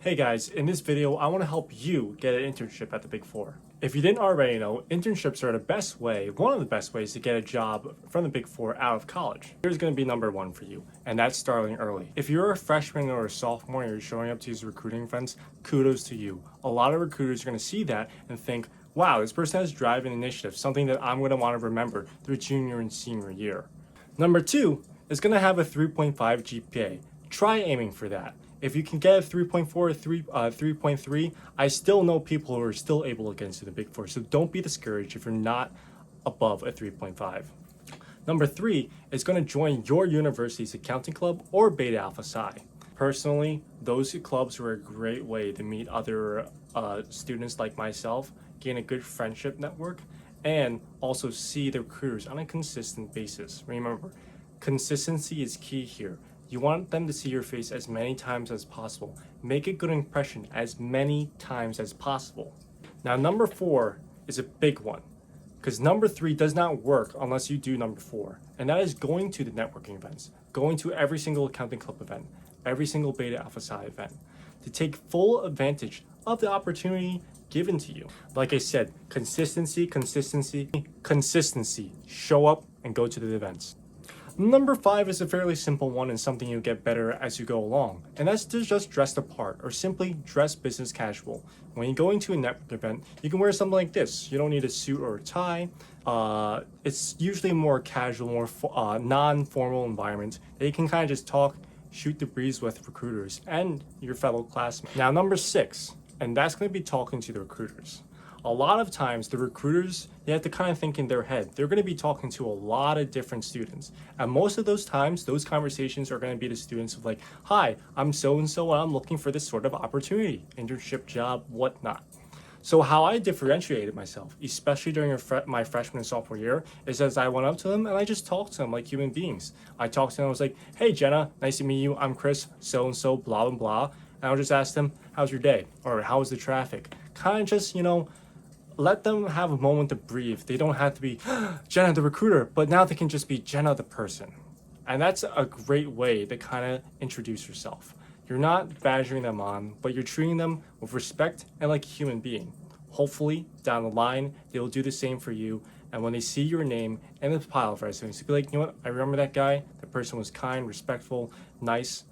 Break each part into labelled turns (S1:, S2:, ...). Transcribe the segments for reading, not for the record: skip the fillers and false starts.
S1: Hey guys, in this video, I want to help you get an internship at the Big Four. If you didn't already know, internships are one of the best ways to get a job from the Big Four out of college. Here's going to be number one for you, and that's starting early. If you're a freshman or a sophomore and you're showing up to these recruiting events, kudos to you. A lot of recruiters are going to see that and think, wow, this person has drive and initiative, something that I'm going to want to remember their junior and senior year. Number two is going to have a 3.5 GPA. Try aiming for that. If you can get a 3.4 or 3.3, I still know people who are still able to get into the Big Four. So don't be discouraged if you're not above a 3.5. Number three is going to join your university's accounting club or Beta Alpha Psi. Personally, those clubs were a great way to meet other students like myself, gain a good friendship network, and also see the recruiters on a consistent basis. Remember, consistency is key here. You want them to see your face as many times as possible. Make a good impression as many times as possible. Now, number four is a big one, because number three does not work unless you do number four, and that is going to the networking events, going to every single accounting club event, every single Beta Alpha Psi event, to take full advantage of the opportunity given to you. Like I said, consistency. Show up and go to the events. Number five is a fairly simple one and something you get better as you go along, and that's to just dress the part or simply dress business casual. When you're going to a network event, you can wear something like this. You don't need a suit or a tie. It's usually a more casual, more non-formal environment that you can kind of just talk, shoot the breeze with recruiters and your fellow classmates. Now, number six, and that's going to be talking to the recruiters. A lot of times the recruiters, they have to kind of think in their head. They're going to be talking to a lot of different students. And most of those times, those conversations are going to be to students of like, hi, I'm so-and-so and I'm looking for this sort of opportunity, internship, job, whatnot. So how I differentiated myself, especially during my freshman and sophomore year, is as I went up to them and I just talked to them like human beings. I talked to them, I was like, hey Jenna, nice to meet you. I'm Chris, so-and-so, blah, blah, blah. And I'll just ask them, how's your day? Or how was the traffic? Kind of just, let them have a moment to breathe. They don't have to be Jenna the recruiter, but now they can just be Jenna the person. And that's a great way to kind of introduce yourself. You're not badgering them on, but you're treating them with respect and like a human being. Hopefully, down the line, they'll do the same for you. And when they see your name in the pile of resumes, they'll be like, you know what, I remember that guy. That person was kind, respectful, nice.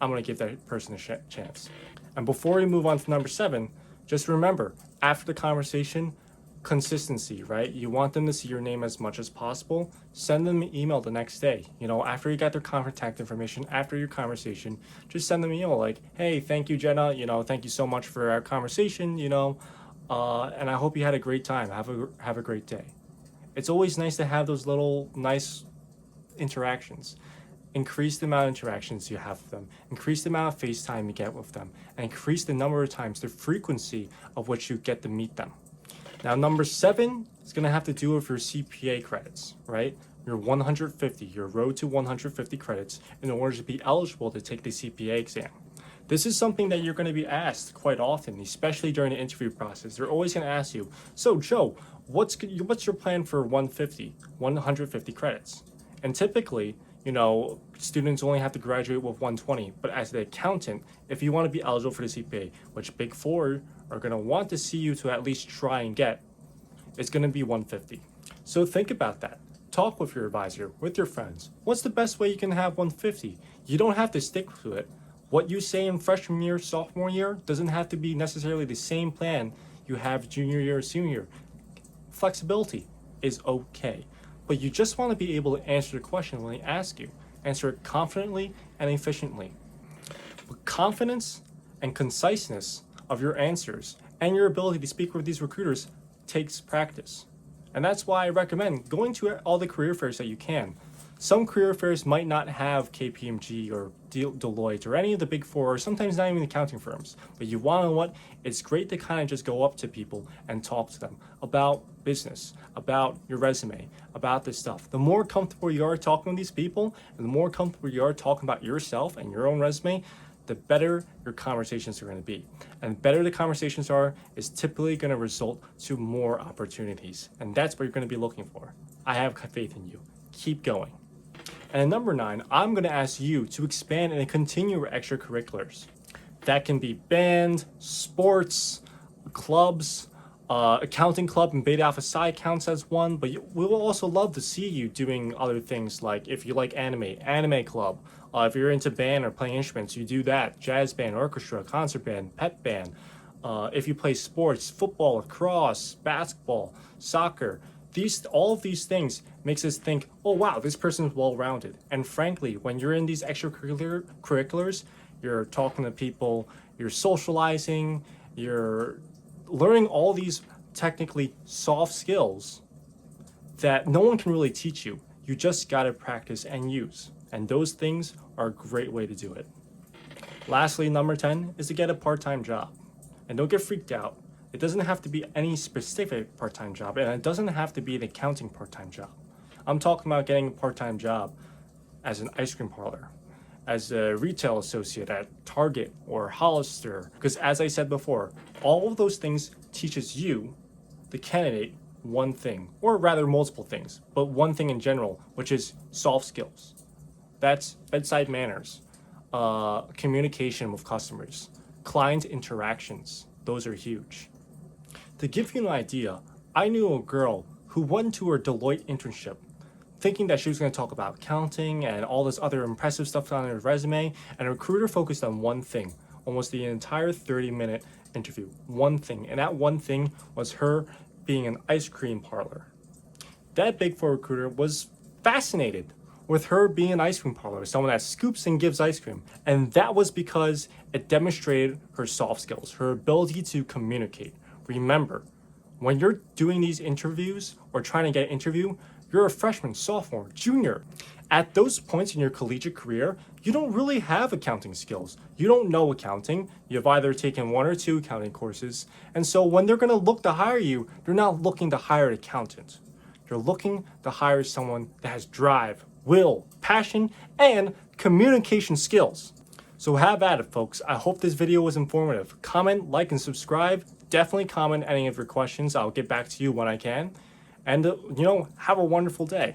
S1: I'm going to give that person a chance. And before we move on to number seven, just remember, after the conversation, consistency, right? You want them to see your name as much as possible. Send them an email the next day. After you got their contact information, after your conversation, just send them an email like, hey, thank you, Jenna. Thank you so much for our conversation, and I hope you had a great time. Have a great day. It's always nice to have those little nice interactions. Increase the amount of interactions you have with them, increase the amount of FaceTime you get with them, and increase the number of times, the frequency of which you get to meet them. Now, number seven is going to have to do with your CPA credits, right? Your road to 150 credits in order to be eligible to take the CPA exam. This is something that you're going to be asked quite often, especially during the interview process. They're always going to ask you, so Joe, what's your plan for 150 credits? And typically, students only have to graduate with 120, but as the accountant, if you want to be eligible for the CPA, which Big Four are going to want to see you to at least try and get, it's going to be 150. So think about that. Talk with your advisor, with your friends. What's the best way you can have 150? You don't have to stick to it. What you say in freshman year, sophomore year, doesn't have to be necessarily the same plan you have junior year or senior year. Flexibility is okay. But you just want to be able to answer the question when they ask you. Answer it confidently and efficiently. But confidence and conciseness of your answers and your ability to speak with these recruiters takes practice. And that's why I recommend going to all the career fairs that you can. Some career fairs might not have Kpmg or Deloitte or any of the Big Four, or sometimes not even accounting firms. But you want to know what? It's great to kind of just go up to people and talk to them about business, about your resume, about this stuff. The more comfortable you are talking to these people, and the more comfortable you are talking about yourself and your own resume, the better your conversations are going to be. And the better the conversations are is typically going to result to more opportunities. And that's what you're going to be looking for. I have faith in you. Keep going. And at number 9, I'm going to ask you to expand and continue your extracurriculars. That can be band, sports, clubs, accounting club and Beta Alpha Psi counts as one, but we will also love to see you doing other things like if you like anime club. If you're into band or playing instruments, you do that. Jazz band, orchestra, concert band, pep band. If you play sports, football, lacrosse, basketball, soccer, all of these things makes us think, oh wow, this person's well-rounded. And frankly, when you're in these extracurriculars, you're talking to people, you're socializing, you're learning all these technically soft skills that no one can really teach you. You just gotta practice and use. And those things are a great way to do it. Lastly, number 10 is to get a part-time job. And don't get freaked out. It doesn't have to be any specific part-time job, and it doesn't have to be an accounting part-time job. I'm talking about getting a part-time job as an ice cream parlor, as a retail associate at Target or Hollister. Because as I said before, all of those things teaches you, the candidate, one thing, or rather multiple things, but one thing in general, which is soft skills. That's bedside manners, communication with customers, client interactions. Those are huge. To give you an idea, I knew a girl who went to her Deloitte internship thinking that she was going to talk about accounting and all this other impressive stuff on her resume, and a recruiter focused on one thing, almost the entire 30-minute interview. One thing, and that one thing was her being an ice cream parlor. That Big Four recruiter was fascinated with her being an ice cream parlor, someone that scoops and gives ice cream. And that was because it demonstrated her soft skills, her ability to communicate. Remember, when you're doing these interviews or trying to get an interview, you're a freshman, sophomore, junior. At those points in your collegiate career, you don't really have accounting skills. You don't know accounting. You've either taken 1 or 2 accounting courses. And so when they're gonna look to hire you, they're not looking to hire an accountant. You're looking to hire someone that has drive, will, passion, and communication skills. So have at it, folks. I hope this video was informative. Comment, like, and subscribe. Definitely comment any of your questions. I'll get back to you when I can. And, have a wonderful day.